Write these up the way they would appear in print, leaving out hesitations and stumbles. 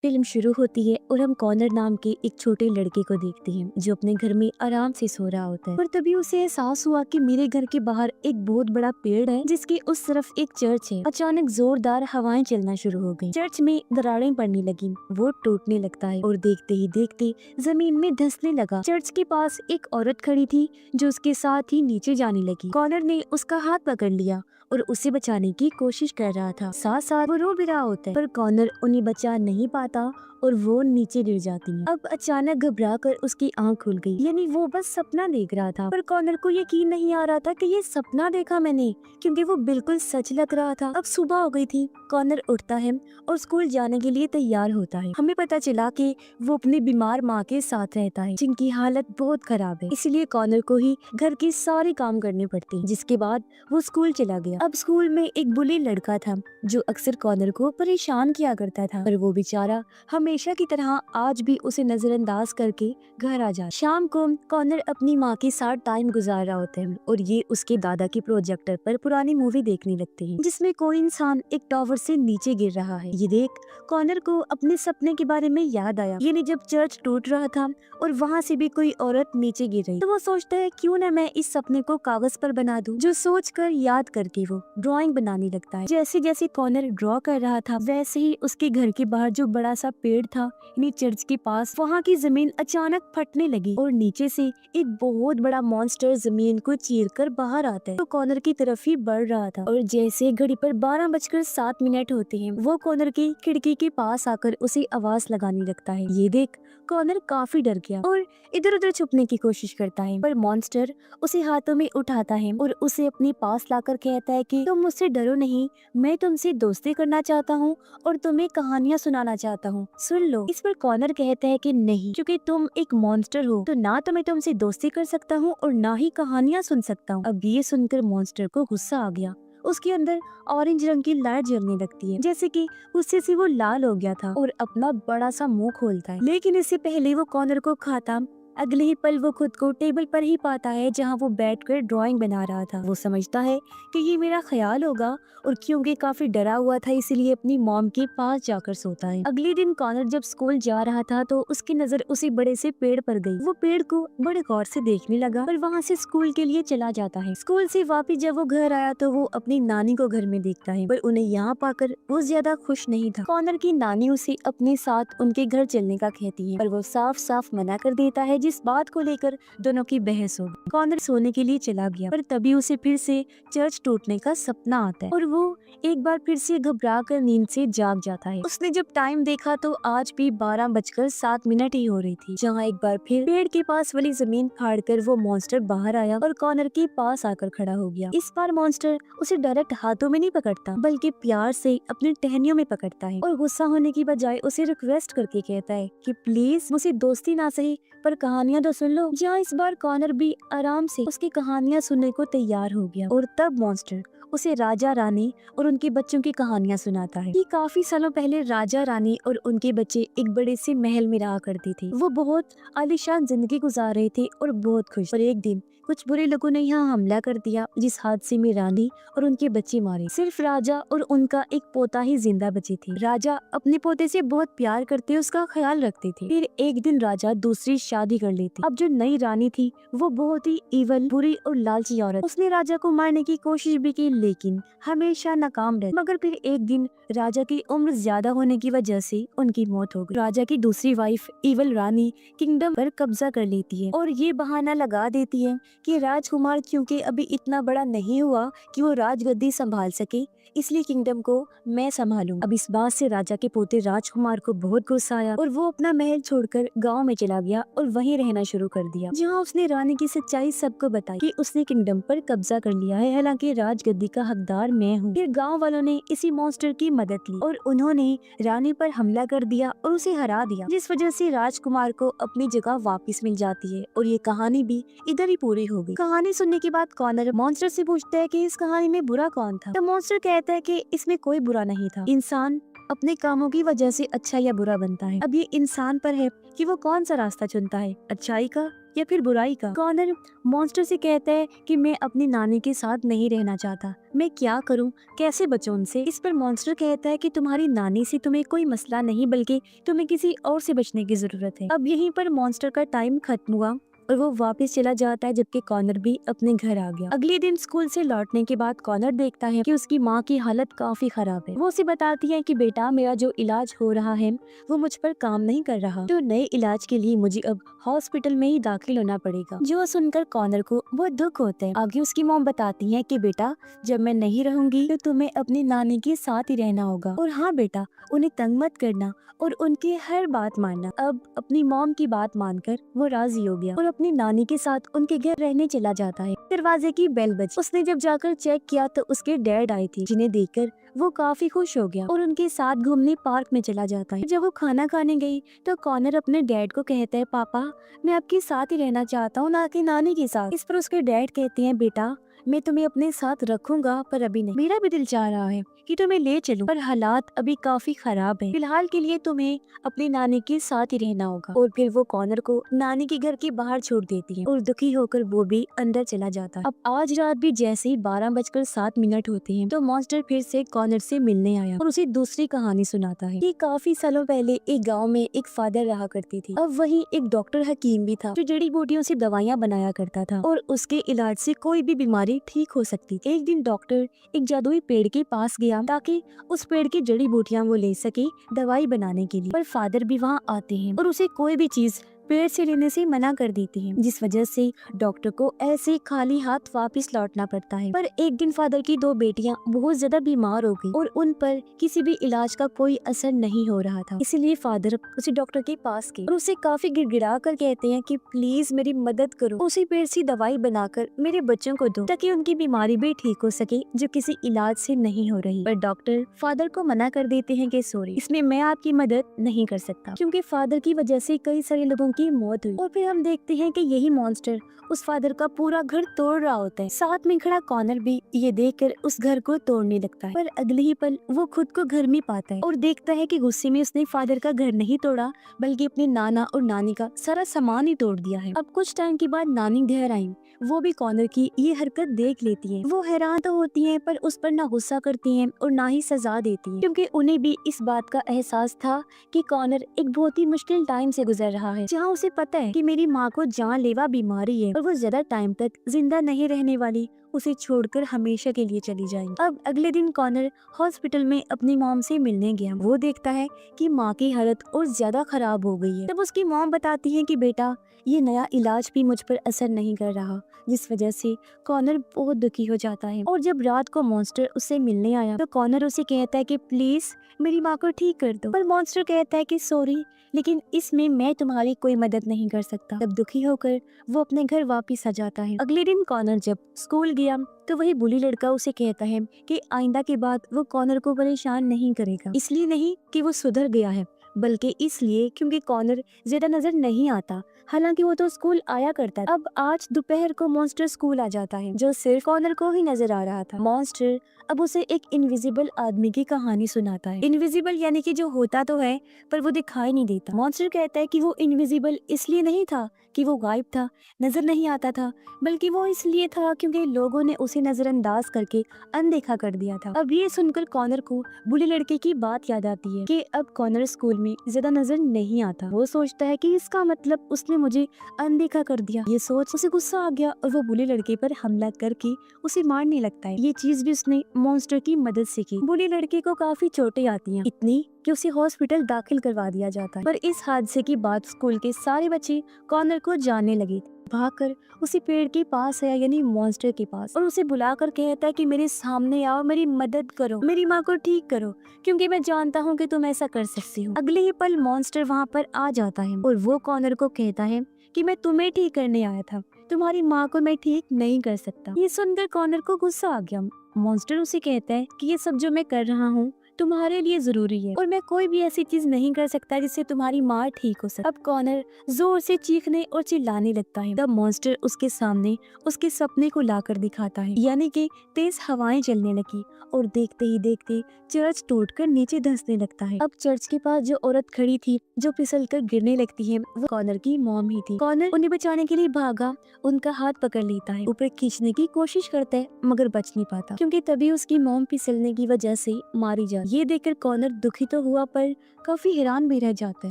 Film शुरू होती है और हम कॉनर नाम के एक छोटे लड़के को देखते हैं जो अपने घर में आराम से सो रहा होता है। पर तभी उसे एहसास हुआ कि मेरे घर के बाहर एक बहुत बड़ा पेड़ है जिसके उस तरफ एक चर्च है। अचानक जोरदार हवाएं चलना शुरू हो गई, चर्च में दरारें पड़ने लगी, वो टूटने लगता है और देखते ही देखते जमीन में धंसने लगा। चर्च के पास एक औरत खड़ी थी जो उसके साथ ही नीचे जाने लगी। कॉनर ने उसका हाथ पकड़ लिया और उसे बचाने की कोशिश कर रहा था, साथ साथ वो रो भी रहा होता है, पर कॉनर उन्हें बचा नहीं पाता और वो नीचे गिर जाती है। अब अचानक घबरा कर उसकी आंख खुल गई, यानी वो बस सपना देख रहा था। पर कॉनर को यकीन नहीं आ रहा था कि ये सपना देखा मैंने, क्योंकि वो बिल्कुल सच लग रहा था। अब सुबह हो गई थी। कॉनर उठता है और स्कूल जाने के लिए तैयार होता है। हमें पता चला कि वो अपनी बीमार माँ के साथ रहता है जिनकी हालत बहुत खराब है, इसलिए कॉनर को ही घर के सारे काम करने पड़ते हैं। जिसके बाद वो स्कूल चला गया। अब स्कूल में एक बुली लड़का था जो अक्सर कॉनर को परेशान किया करता था, पर वो बेचारा हमेशा की तरह आज भी उसे नजरअंदाज करके घर आ जाता। शाम को कॉनर अपनी माँ के साथ टाइम गुजार रहा होता है और ये उसके दादा के प्रोजेक्टर पर पुरानी मूवी देखने लगते हैं जिसमें कोई इंसान एक टावर से नीचे गिर रहा है। ये देख कॉनर को अपने सपने के बारे में याद आया, यानी जब चर्च टूट रहा था और वहाँ से भी कोई औरत नीचे गिर रही, तो वो सोचता है क्यों न मैं इस सपने को कागज पर बना दूं। जो सोच कर याद करके वो ड्राइंग बनाने लगता है। जैसे जैसे कॉनर ड्रॉ कर रहा था वैसे ही उसके घर के बाहर जो बड़ा सा पेड़ था यानी चर्च के पास, वहाँ की जमीन अचानक फटने लगी और नीचे से एक बहुत बड़ा मॉन्स्टर जमीन को चीरकर बाहर आता है। तो कॉनर की तरफ ही बढ़ रहा था और जैसे घड़ी पर 12:07 होते हैं वो कॉनर की खिड़की के पास आकर उसे आवाज लगाने लगता है। ये देख कॉनर काफी डर गया और इधर उधर छुपने की कोशिश करता है, पर मॉन्स्टर उसे हाथों में उठाता है और उसे अपने पास लाकर कहता है कि तुम मुझसे डरो नहीं, मैं तुमसे दोस्ती करना चाहता हूँ और तुम्हें कहानियाँ सुनाना चाहता हूँ, सुन लो। इस पर कॉनर कहता है कि नहीं, क्योंकि तुम एक मॉन्स्टर हो तो ना तो मैं तुमसे दोस्ती कर सकता हूँ और ना ही कहानियाँ सुन सकता हूँ। अब ये सुनकर मॉन्स्टर को गुस्सा आ गया, उसके अंदर ऑरेंज रंग की लाइट जलने लगती है, जैसे कि गुस्से से वो लाल हो गया था और अपना बड़ा सा मुंह खोलता है। लेकिन इससे पहले वो कॉनर को खाता, अगले ही पल वो खुद को टेबल पर ही पाता है जहां वो बैठकर ड्राइंग बना रहा था। वो समझता है कि ये मेरा ख्याल होगा और क्योंकि काफी डरा हुआ था इसलिए अपनी मॉम के पास जाकर सोता है। अगले दिन कॉनर जब स्कूल जा रहा था तो उसकी नजर उसी बड़े से पेड़ पर गई। वो पेड़ को बड़े गौर से देखने लगा और वहाँ से स्कूल के लिए चला जाता है। स्कूल से वापिस जब वो घर आया तो वो अपनी नानी को घर में देखता है, पर उन्हें यहाँ पाकर वो ज्यादा खुश नहीं था। कॉनर की नानी उसे अपने साथ उनके घर चलने का कहती है, पर वो साफ साफ मना कर देता है, जिस बात को लेकर दोनों की बहस हो गई। कॉनर सोने के लिए चला गया, पर तभी उसे फिर से चर्च टूटने का सपना आता है और वो एक बार फिर से घबरा कर नींद से जाग जाता है। उसने जब टाइम देखा तो आज भी 12:07 ही हो रही थी, जहाँ एक बार फिर पेड़ के पास वाली जमीन फाड़कर वो मॉन्स्टर बाहर आया और कॉनर के पास आकर खड़ा हो गया। इस बार मॉन्स्टर उसे डायरेक्ट हाथों में नहीं पकड़ता बल्कि प्यार से अपनी टहनियों में पकड़ता है और गुस्सा होने की बजाय उसे रिक्वेस्ट करके कहता है कि प्लीज मुझे दोस्ती ना सही पर कहानियां तो सुन लो। जहाँ इस बार कॉनर भी आराम से उसकी कहानियां सुनने को तैयार हो गया और तब मॉन्स्टर उसे राजा रानी और उनके बच्चों की कहानियां सुनाता है कि काफी सालों पहले राजा रानी और उनके बच्चे एक बड़े से महल में रहा करते थे। वो बहुत आलीशान जिंदगी गुजार रहे थे और बहुत खुश। और एक दिन कुछ बुरे लोगों ने यहाँ हमला कर दिया, जिस हादसे में रानी और उनके बच्चे मारे। सिर्फ राजा और उनका एक पोता ही जिंदा बचे थे। राजा अपने पोते से बहुत प्यार करते, उसका ख्याल रखते थे। फिर एक दिन राजा दूसरी शादी कर लेते। अब जो नई रानी थी वो बहुत ही इवल, बुरी और लालची औरत। उसने राजा को मारने की कोशिश भी की लेकिन हमेशा नाकाम रही। मगर फिर एक दिन राजा की उम्र ज्यादा होने की वजह से उनकी मौत हो गई। राजा की दूसरी वाइफ इवल रानी किंगडम पर कब्जा कर लेती है और ये बहाना लगा देती है कि राजकुमार क्योंकि अभी इतना बड़ा नहीं हुआ कि वो राजगद्दी संभाल सके, इसलिए किंगडम को मैं संभालूं। अब इस बात से राजा के पोते राजकुमार को बहुत गुस्सा आया और वो अपना महल छोड़कर गांव में चला गया और वहीं रहना शुरू कर दिया, जहां उसने रानी की सच्चाई सबको बताई कि उसने किंगडम पर कब्जा कर लिया है, हालांकि राजगद्दी का हकदार मैं हूँ। फिर गाँव वालों ने इसी मॉन्स्टर की मदद ली और उन्होंने रानी पर हमला कर दिया और उसे हरा दिया, जिस वजह से राजकुमार को अपनी जगह वापस मिल जाती है और ये कहानी भी इधर ही पूरी हो गई। कहानी सुनने के बाद कॉनर मॉन्स्टर से पूछता है कि इस कहानी में बुरा कौन था। तो मॉन्स्टर कहता है कि इसमें कोई बुरा नहीं था, इंसान अपने कामों की वजह से अच्छा या बुरा बनता है। अब ये इंसान पर है कि वो कौन सा रास्ता चुनता है, अच्छाई का या फिर बुराई का। कॉनर मॉन्स्टर से कहता है कि मैं अपनी नानी के साथ नहीं रहना चाहता, मैं क्या करूं, कैसे बचूं उनसे। इस पर मॉन्स्टर कहता है कि तुम्हारी नानी से तुम्हें कोई मसला नहीं, बल्कि तुम्हें किसी और से बचने की जरूरत है। अब यहीं पर मॉन्स्टर का टाइम खत्म हुआ और वो वापस चला जाता है, जबकि कॉनर भी अपने घर आ गया। अगले दिन स्कूल से लौटने के बाद कॉनर देखता है कि उसकी माँ की हालत काफी खराब है। वो उसे बताती है कि बेटा, मेरा जो इलाज हो रहा है वो मुझ पर काम नहीं कर रहा, तो नए इलाज के लिए मुझे अब हॉस्पिटल में ही दाखिल होना पड़ेगा। जो सुनकर कॉनर को बहुत दुख होता है। आगे उसकी मॉम बताती है कि बेटा, जब मैं नहीं रहूंगी तो तुम्हें अपनी नानी के साथ ही रहना होगा, और हाँ बेटा, उन्हें तंग मत करना और उनकी हर बात मानना। अब अपनी मॉम की बात मानकर वो राजी हो गया और अपनी नानी के साथ उनके घर रहने चला जाता है। दरवाजे की बेल बजी। उसने जब जाकर चेक किया तो उसके डैड आए थे, जिन्हें देखकर वो काफी खुश हो गया और उनके साथ घूमने पार्क में चला जाता है। जब वो खाना खाने गई तो कॉनर अपने डैड को कहता है, पापा, मैं आपके साथ ही रहना चाहता हूँ, ना कि नानी के साथ। इस पर उसके डैड कहते हैं, बेटा, मैं तुम्हें अपने साथ रखूंगा, पर अभी नहीं। मेरा भी दिल चाह रहा है कि तुम्हें ले चलूं, पर हालात अभी काफी खराब है। फिलहाल के लिए तुम्हें अपनी नानी के साथ ही रहना होगा। और फिर वो कॉनर को नानी के घर के बाहर छोड़ देती है और दुखी होकर वो भी अंदर चला जाता है। अब आज रात भी जैसे ही 12:07 होते हैं तो मॉन्स्टर फिर से कॉनर से मिलने आया और उसे दूसरी कहानी सुनाता है कि काफी सालों पहले एक गाँव में एक फादर रहा करती थी। अब वही एक डॉक्टर हकीम भी था, जो जड़ी बूटियों से दवाइयाँ बनाया करता था और उसके इलाज से कोई भी बीमारी ठीक हो सकती थी। एक दिन डॉक्टर एक जादुई पेड़ के पास गया ताकि उस पेड़ की जड़ी बूटियां वो ले सके दवाई बनाने के लिए, पर फादर भी वहाँ आते हैं और उसे कोई भी चीज पेड़ से लेने से मना कर देती है, जिस वजह से डॉक्टर को ऐसे खाली हाथ वापस लौटना पड़ता है। पर एक दिन फादर की 2 बेटियां बहुत ज्यादा बीमार हो गई और उन पर किसी भी इलाज का कोई असर नहीं हो रहा था। इसीलिए फादर उसी डॉक्टर के पास गए और उसे काफी गिड़गिड़ा कर कहते हैं कि प्लीज मेरी मदद करो, उसी पेड़ से दवाई बनाकर मेरे बच्चों को दो ताकि उनकी बीमारी भी ठीक हो सके, जो किसी इलाज से नहीं हो रही। पर डॉक्टर फादर को मना कर देते हैं कि सॉरी, इसमें मैं आपकी मदद नहीं कर सकता, क्योंकि फादर की वजह से कई सारे लोगों की मौत हुई। और फिर हम देखते हैं कि यही मॉन्स्टर उस फादर का पूरा घर तोड़ रहा होता है। साथ में खड़ा कॉनर भी ये देखकर उस घर को तोड़ने लगता है, पर अगले ही पल वो खुद को घर में पाता है और देखता है कि गुस्से में उसने फादर का घर नहीं तोड़ा, बल्कि अपने नाना और नानी का सारा सामान ही तोड़ दिया है। अब कुछ टाइम के बाद नानी घर आई, वो भी कॉनर की ये हरकत देख लेती है। वो हैरान तो होती है, पर उस पर ना गुस्सा करती है और ना ही सजा देती है, क्योंकि उन्हें भी इस बात का एहसास था कि कॉनर एक बहुत ही मुश्किल टाइम से गुजर रहा है, जहाँ उसे पता है कि मेरी माँ को जानलेवा बीमारी है और वो ज्यादा टाइम तक जिंदा नहीं रहने वाली, उसे छोड़कर हमेशा के लिए चली जाएंगी। अब अगले दिन कॉनर हॉस्पिटल में अपनी मॉम से मिलने गया। वो देखता है कि माँ की हालत और ज्यादा खराब हो गई है। तब उसकी मॉम बताती है कि बेटा, ये नया इलाज भी मुझ पर असर नहीं कर रहा, जिस वजह से कॉनर बहुत दुखी हो जाता है। और जब रात को मॉन्स्टर उससे मिलने आया तो कॉनर उसे कहता है कि प्लीज मेरी माँ को ठीक कर दो, पर मॉन्स्टर कहता है कि सॉरी, लेकिन इसमें मैं तुम्हारी कोई मदद नहीं कर सकता। तब दुखी होकर वो अपने घर वापस आ जाता है। अगले दिन कॉनर जब स्कूल गया तो वही बुली लड़का उसे कहता है कि आइंदा के बाद वो कॉनर को परेशान नहीं करेगा। इसलिए नहीं कि वो सुधर गया है, बल्कि इसलिए क्योंकि कॉनर ज्यादा नजर नहीं आता, हालांकि वो तो स्कूल आया करता था। अब आज दोपहर को मॉन्स्टर स्कूल आ जाता है, जो सिर्फ कॉनर को ही नजर आ रहा था। मॉन्स्टर अब उसे एक इनविजिबल आदमी की कहानी सुनाता है। इनविजिबल यानी कि जो होता तो है पर वो दिखाई नहीं देता। मॉन्स्टर कहता है कि वो इनविजिबल इसलिए नहीं था कि वो गायब था, नजर नहीं आता था, बल्कि वो इसलिए था क्योंकि लोगों ने उसे नजरअंदाज करके अनदेखा कर दिया था। अब ये सुनकर कॉनर को बुले लड़के की बात याद आती है कि अब कॉनर स्कूल में ज्यादा नजर नहीं आता। वो सोचता है कि इसका मतलब उसने मुझे अनदेखा कर दिया। ये सोच उसे गुस्सा आ गया और वो बुले लड़के पर हमला करके उसे मारने लगता है। ये चीज भी उसने मॉन्स्टर की मदद से की। बुले लड़के को काफी चोटें आती हैं, इतनी कि उसे हॉस्पिटल दाखिल करवा दिया जाता है। पर इस हादसे के बाद स्कूल के सारे बच्चे कॉनर को जानने लगे। भागकर उसी पेड़ के पास आया, यानी मॉन्स्टर के पास, और उसे बुलाकर कहता है कि मेरे सामने आओ, मेरी मदद करो, मेरी माँ को ठीक करो, क्योंकि मैं जानता हूँ कि तुम ऐसा कर सकती हो। अगले ही पल मॉन्स्टर वहाँ पर आ जाता है और वो कॉनर को कहता है कि मैं तुम्हें ठीक करने आया था, तुम्हारी माँ को मैं ठीक नहीं कर सकता। ये सुनकर कॉनर को गुस्सा आ गया। मॉन्स्टर उसे कहता है कि ये सब जो मैं कर रहा हूँ तुम्हारे लिए जरूरी है और मैं कोई भी ऐसी चीज नहीं कर सकता जिससे तुम्हारी माँ ठीक हो सके। अब कॉनर जोर से चीखने और चिल्लाने लगता है। तब मॉन्स्टर उसके सामने उसके सपने को लाकर दिखाता है, यानी कि तेज हवाएं चलने लगी और देखते ही देखते चर्च टूटकर नीचे धंसने लगता है। अब चर्च के पास जो औरत खड़ी थी जो फिसलकर गिरने लगती है वो कॉनर की मॉम ही थी। कॉनर उन्हें बचाने के लिए भागा, उनका हाथ पकड़ लेता है, ऊपर खींचने की कोशिश करता है मगर बच नहीं पाता क्योंकि तभी उसकी मॉम फिसलने की वजह से मारी जाती। ये देखकर कॉनर दुखी तो हुआ पर काफी हैरान भी रह जाता है।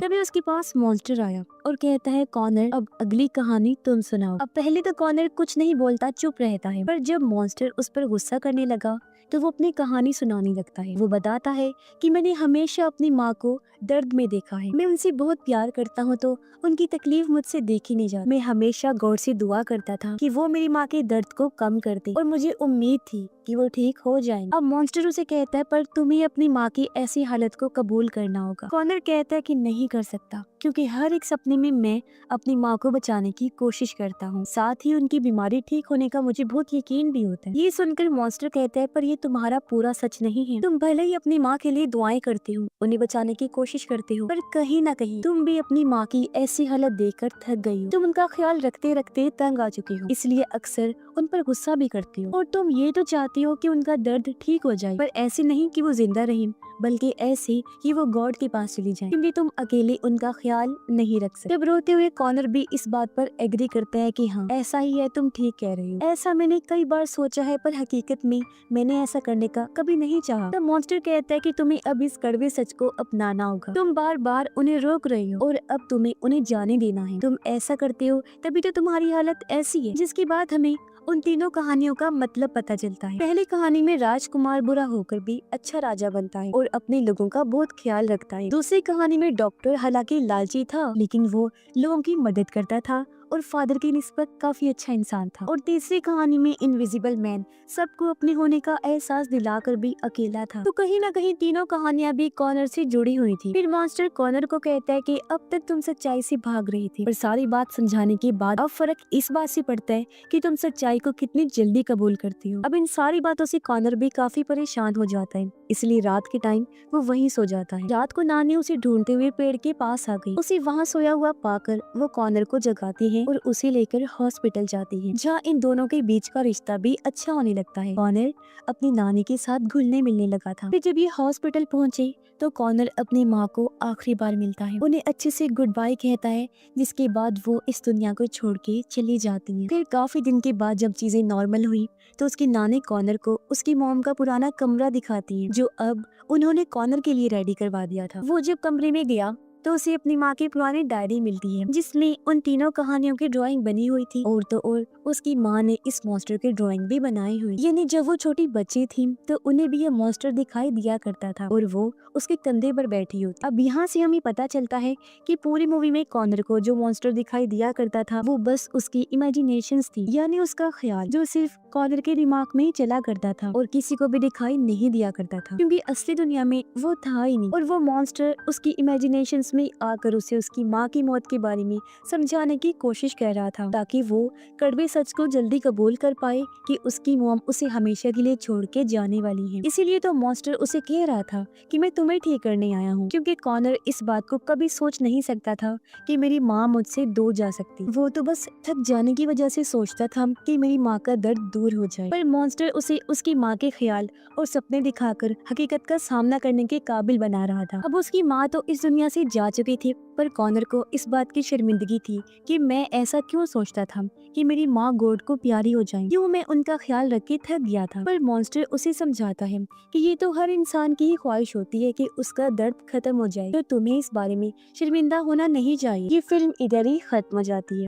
तभी उसके पास मॉन्स्टर आया और कहता है कॉनर अब अगली कहानी तुम सुनाओ। अब पहले तो कॉनर कुछ नहीं बोलता, चुप रहता है, पर जब मॉन्स्टर उस पर गुस्सा करने लगा तो वो अपनी कहानी सुनाने लगता है। वो बताता है कि मैंने हमेशा अपनी माँ को दर्द में देखा है, मैं उनसे बहुत प्यार करता हूँ तो उनकी तकलीफ मुझसे देखी नहीं जाती। मैं हमेशा गॉड से दुआ करता था कि वो मेरी माँ के दर्द को कम कर दे और मुझे उम्मीद थी कि वो ठीक हो जाएंगे। अब मॉन्स्टर उसे कहता है पर तुम्हें अपनी माँ की ऐसी हालत को कबूल करना होगा। कॉनर कहता है कि नहीं कर सकता क्योंकि हर एक सपने में मैं अपनी माँ को बचाने की कोशिश करता हूँ, साथ ही उनकी बीमारी ठीक होने का मुझे बहुत यकीन भी होता है। ये सुनकर मॉन्स्टर कहता है पर ये तुम्हारा पूरा सच नहीं है। तुम भले ही अपनी माँ के लिए दुआएं करते हो, उन्हें बचाने की कोशिश करते हो, पर कहीं ना कहीं तुम भी अपनी माँ की ऐसी हालत देखकर थक गई हो। तुम उनका ख्याल रखते रखते तंग आ चुकी हो, इसलिए अक्सर उन पर गुस्सा भी करती हो और तुम ये तो चाहती हो कि उनका दर्द ठीक हो जाए, पर ऐसे नहीं कि वो जिंदा रहे बल्कि ऐसे कि वो गॉड के पास चली जाए क्योंकि तुम अकेले उनका ख्याल नहीं रख सकते। जब रोते हुए कॉनर भी इस बात पर एग्री करता है कि हाँ ऐसा ही है, तुम ठीक कह रही हो, ऐसा मैंने कई बार सोचा है पर हकीकत में मैंने ऐसा करने का कभी नहीं चाहा। तब मॉन्स्टर कहता है कि तुम्हें अब इस कड़वे सच को अपनाना होगा, तुम बार बार उन्हें रोक रही हो और अब तुम्हें उन्हें जाने देना है। तुम ऐसा करते हो तभी तो तुम्हारी हालत ऐसी है। जिसके बाद हमें उन तीनों कहानियों का मतलब पता चलता है। पहली कहानी में राजकुमार बुरा होकर भी अच्छा राजा बनता है और अपने लोगों का बहुत ख्याल रखता है। दूसरी कहानी में डॉक्टर हालांकि लालची था लेकिन वो लोगों की मदद करता था और फादर की निस्बत काफी अच्छा इंसान था। और तीसरी कहानी में इनविजिबल मैन सबको अपने होने का एहसास दिलाकर भी अकेला था। तो कहीं ना कहीं तीनों कहानियां भी कॉनर से जुड़ी हुई थी। फिर मॉन्स्टर कॉनर को कहता है कि अब तक तुम सच्चाई से भाग रही थी, पर सारी बात समझाने के बाद अब फर्क इस बात से पड़ता है कि तुम सच्चाई को कितनी जल्दी कबूल करती हो। अब इन सारी बातों से कॉनर भी काफी परेशान हो जाता है, इसलिए रात के टाइम वो वहीं सो जाता है। रात को नानी उसे ढूंढते हुए पेड़ के पास आ गई। उसे वहाँ सोया हुआ पाकर वो कॉनर को जगाती है और उसे लेकर हॉस्पिटल जाती है, जहाँ इन दोनों के बीच का रिश्ता भी अच्छा होने लगता है। कॉनर अपनी नानी के साथ घुलने मिलने लगा था। फिर जब ये हॉस्पिटल पहुँचे तो कॉनर अपनी माँ को आखिरी बार मिलता है, उन्हें अच्छे से गुड बाय कहता है, जिसके बाद वो इस दुनिया को छोड़ के चली जाती है। फिर काफी दिन के बाद जब चीजें नॉर्मल हुई तो उसकी नानी कॉनर को उसकी मॉम का पुराना कमरा दिखाती है जो अब उन्होंने कॉनर के लिए रेडी करवा दिया था। वो जब कमरे में गया तो उसे अपनी माँ की पुरानी डायरी मिलती है जिसमें उन तीनों कहानियों की ड्राइंग बनी हुई थी और तो और उसकी माँ ने इस मॉन्स्टर की ड्राइंग भी बनाई हुई। यानी जब वो छोटी बच्ची थी तो उन्हें भी ये मॉन्स्टर दिखाई दिया करता था और वो उसके कंधे पर बैठी होती। अब यहाँ से हमें पता चलता है कि पूरी मूवी में कॉनर को जो मॉन्स्टर दिखाई दिया करता था वो बस उसकी इमेजिनेशंस थी, यानी उसका ख्याल जो सिर्फ कॉनर के दिमाग में ही चला करता था और किसी को भी दिखाई नहीं दिया करता था क्योंकि असली दुनिया में वो था ही नहीं। और वो मॉन्स्टर उसकी इमेजिनेशंस में आकर उसे उसकी माँ की मौत के बारे में समझाने की कोशिश कर रहा था ताकि वो कड़वे सच को जल्दी कबूल कर पाए कि उसकी मॉम उसे हमेशा के लिए छोड़ के जाने वाली है। इसीलिए तो मॉन्स्टर उसे कह रहा था कि मैं तुम्हें ठीक करने आया हूँ, क्योंकि कॉनर इस बात को कभी सोच नहीं सकता था कि मेरी माँ मुझसे दूर जा सकती। वो तो बस थक जाने की वजह से सोचता था कि मेरी माँ का दर्द दूर हो जाए, पर मॉन्स्टर उसे उसकी माँ के ख्याल और सपने दिखाकर हकीकत का सामना करने के काबिल बना रहा था। अब उसकी माँ तो इस दुनिया से जा चुकी थी, पर कॉनर को इस बात की शर्मिंदगी थी कि मैं ऐसा क्यों सोचता था कि मेरी माँ गॉड को प्यारी हो जाए, क्यों मैं उनका ख्याल रख के थक गया था। पर मॉन्स्टर उसे समझाता है कि ये तो हर इंसान की ही ख्वाहिश होती है कि उसका दर्द खत्म हो जाए, तो तुम्हें इस बारे में शर्मिंदा होना नहीं चाहिए। ये फिल्म इधर ही खत्म हो जाती है।